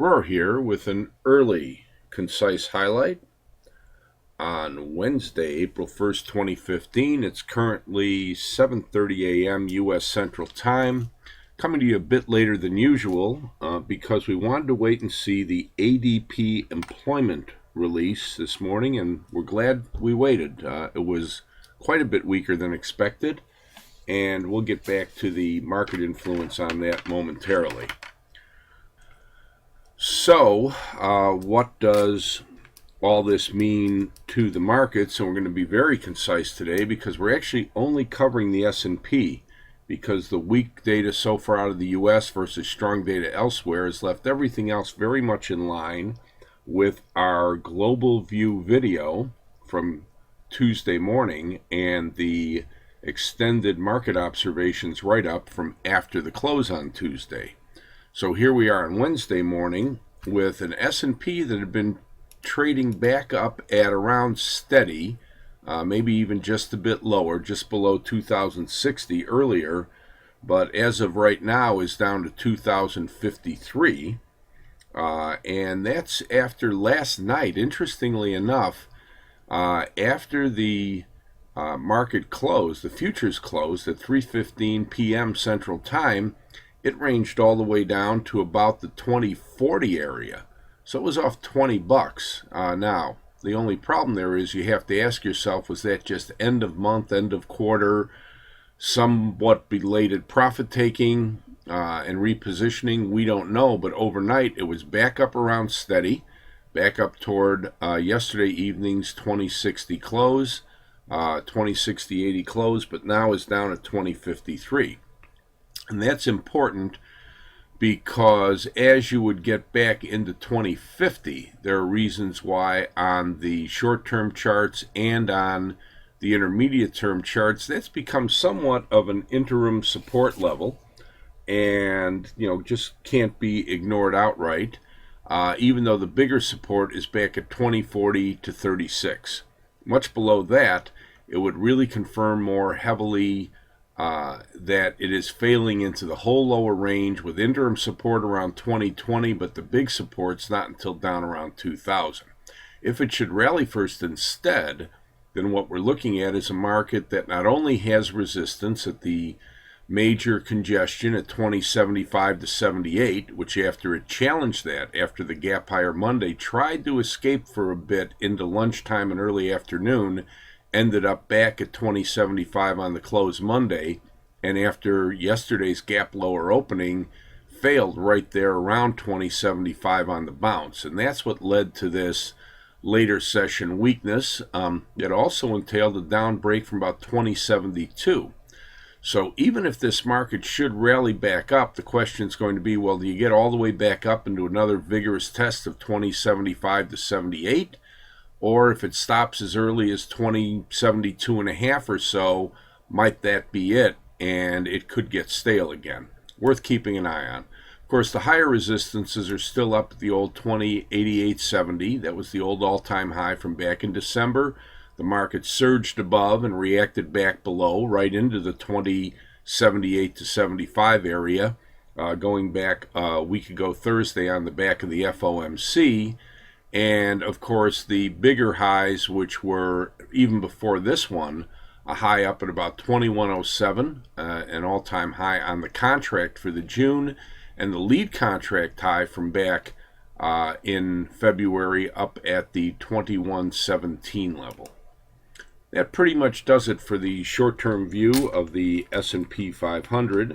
Rohr here with an early, concise highlight on Wednesday, April 1st, 2015. It's currently 7:30 a.m. U.S. Central Time. Coming to you a bit later than usual because we wanted to wait and see the ADP employment release this morning, and we're glad we waited. It was quite a bit weaker than expected, and we'll get back to the market influence on that momentarily. So, what does all this mean to the markets? And we're going to be very concise today because we're actually only covering the S&P because the weak data so far out of the U.S. versus strong data elsewhere has left everything else very much in line with our global view video from Tuesday morning and the extended market observations write-up from after the close on Tuesday. So here we are on Wednesday morning with an S&P that had been trading back up at around steady, maybe even just a bit lower, just below 2060 earlier, but as of right now is down to 2053. And that's after last night, interestingly enough, after the market closed, the futures closed at 3:15 p.m. Central Time, it ranged all the way down to about the 2040 area. So it was off $20. Now, the only problem there is you have to ask yourself, was that just end of month, end of quarter, somewhat belated profit taking and repositioning? We don't know, but overnight it was back up around steady, back up toward yesterday evening's 2060 close, 2060.80 close, but now is down at 2053. And that's important because as you would get back into 2050, there are reasons why on the short-term charts and on the intermediate-term charts, that's become somewhat of an interim support level and, just can't be ignored outright, even though the bigger support is back at 2040 to 36. Much below that, it would really confirm more heavily that it is failing into the whole lower range with interim support around 2020, but the big support's not until down around 2000. If it should rally first instead, then what we're looking at is a market that not only has resistance at the major congestion at 2075 to 78, which after it challenged that after the gap higher Monday, tried to escape for a bit into lunchtime and early afternoon, ended up back at 2075 on the close Monday, and after yesterday's gap lower opening, failed right there around 2075 on the bounce. And that's what led to this later session weakness. It also entailed a down break from about 2072. So even if this market should rally back up, the question is going to be, well, do you get all the way back up into another vigorous test of 2075 to 78? Or if it stops as early as 2072.5 or so, might that be it, and it could get stale again. Worth keeping an eye on. Of course, the higher resistances are still up at the old 2088.70. That was the old all-time high from back in December. The market surged above and reacted back below, right into the 2078 to 75 area, going back a week ago Thursday on the back of the FOMC. And, of course, the bigger highs, which were, even before this one, a high up at about 2107, an all-time high on the contract for the June, and the lead contract high from back in February up at the 2117 level. That pretty much does it for the short-term view of the S&P 500.